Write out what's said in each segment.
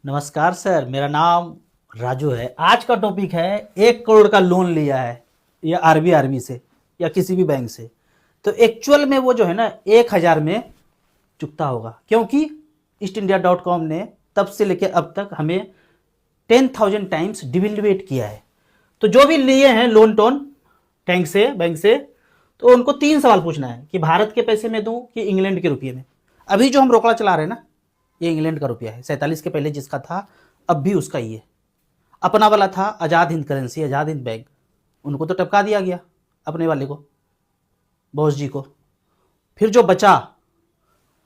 नमस्कार सर, मेरा नाम राजू है। आज का टॉपिक है 1 करोड़ का लोन लिया है या आरबी से या किसी भी बैंक से, तो एक्चुअल में वो जो है ना 1,000 में चुकता होगा, क्योंकि ईस्ट इंडिया.com ने तब से लेकर अब तक हमें 10,000 टाइम्स डिवेल्युएट किया है। तो जो भी लिए हैं लोन टोन बैंक से, तो उनको 3 सवाल पूछना है कि भारत के पैसे में दूं कि इंग्लैंड के रुपये में। अभी जो हम रोकड़ा चला रहे हैं ना, ये इंग्लैंड का रुपया है। 47 के पहले जिसका था अब भी उसका ही है। अपना वाला था आज़ाद हिंद करेंसी, आज़ाद हिंद बैंक, उनको तो टपका दिया गया अपने वाले को, बॉस जी को। फिर जो बचा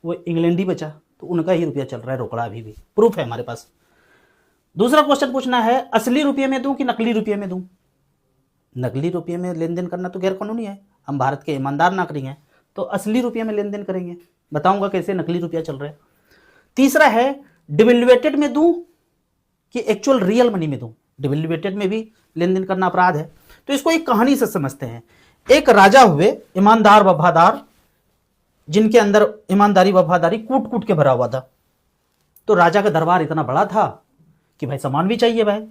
वो इंग्लैंड ही बचा, तो उनका ही रुपया चल रहा है रोकड़ा अभी भी, प्रूफ है हमारे पास। दूसरा क्वेश्चन पूछना है असली रुपये में दूं कि नकली रुपये में दूं। नकली रुपये में लेन देन करना तो गैर कानूनी है, हम भारत के ईमानदार नागरिक हैं, तो असली रुपये में लेन देन करेंगे। बताऊंगा कैसे नकली रुपया चल रहा है। तीसरा है डिवेल्युएटेड में दूं कि एक्चुअल रियल मनी में दूं। डिवेल्युएटेड में भी लेन देन करना अपराध है, तो इसको एक कहानी से समझते हैं। एक राजा हुए, ईमानदार वफादार, जिनके अंदर ईमानदारी वफादारी कूट कूट के भरा हुआ था। तो राजा का दरबार इतना बड़ा था कि भाई सामान भी चाहिए भाई,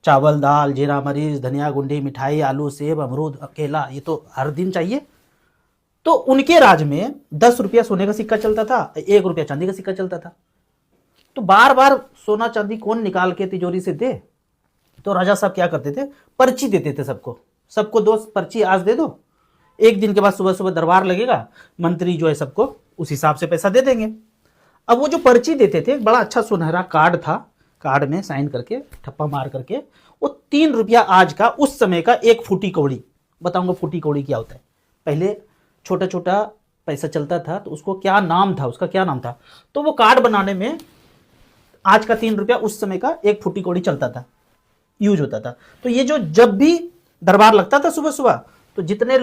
चावल दाल जीरा मरीच धनिया गुंडी मिठाई आलू सेब अमरूद केला, ये तो हर दिन चाहिए। तो उनके राज में 10 रुपया सोने का सिक्का चलता था, 1 रुपया चांदी का सिक्का चलता था। तो बार बार सोना चांदी कौन निकाल के तिजोरी से दे। तो राजा साहब क्या करते थे, पर्ची देते थे सबको 2 पर्ची आज दे दो। एक दिन के बाद सुबह सुबह दरबार लगेगा, मंत्री जो है सबको उस हिसाब से पैसा दे देंगे। अब वो जो पर्ची देते थे, एक बड़ा अच्छा सुनहरा कार्ड था, कार्ड में साइन करके ठप्पा मार करके वो 3 रुपया आज का उस समय का 1 फूटी कौड़ी। बताऊंगा फूटी कौड़ी क्या होता है। पहले छोटा छोटा पैसा चलता था, तो उसको क्या नाम था, उसका क्या नाम था, तो वो कार्ड बनाने में आज का 3 रुपया उस समय का 1 फूटी कौड़ी चलता था, यूज होता था। तो ये जो जब भी दरबार लगता था सुबह सुबह, तो जितने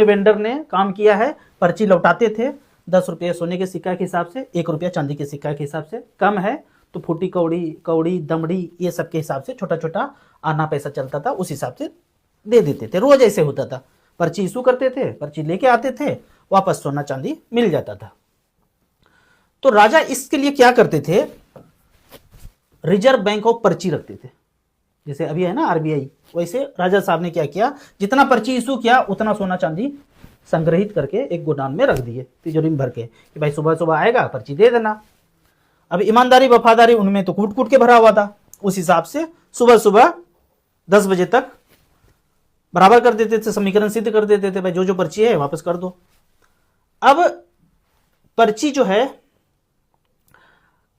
वेंडर ने काम किया है पर्ची लौटाते थे। 10 रुपये सोने के सिक्का के हिसाब से, 1 रुपया चांदी के सिक्का के हिसाब से, कम है तो फूटी कौड़ी दमड़ी ये सब के हिसाब से छोटा छोटा आना पैसा चलता था, उस हिसाब से दे देते थे। रोज ऐसे होता था, पर्ची इशू करते थे, पर्ची लेके आते थे, वापस सोना चांदी मिल जाता था। तो राजा इसके लिए क्या करते थे, रिजर्व बैंक ऑफ पर्ची रखते थे। जैसे अभी है ना आरबीआई, वैसे राजा साहब ने क्या किया, जितना पर्ची इशू किया उतना सोना चांदी संग्रहित करके एक गोदाम में रख दिए, तिजोरी में भर के, कि भाई सुबह सुबह आएगा पर्ची दे देना। अब ईमानदारी वफादारी उनमें तो कूट कूट के भरा हुआ था, उस हिसाब से सुबह सुबह 10 बजे तक बराबर कर देते थे, समीकरण सिद्ध कर देते थे, भाई जो जो पर्ची है वापस कर दो। अब पर्ची जो है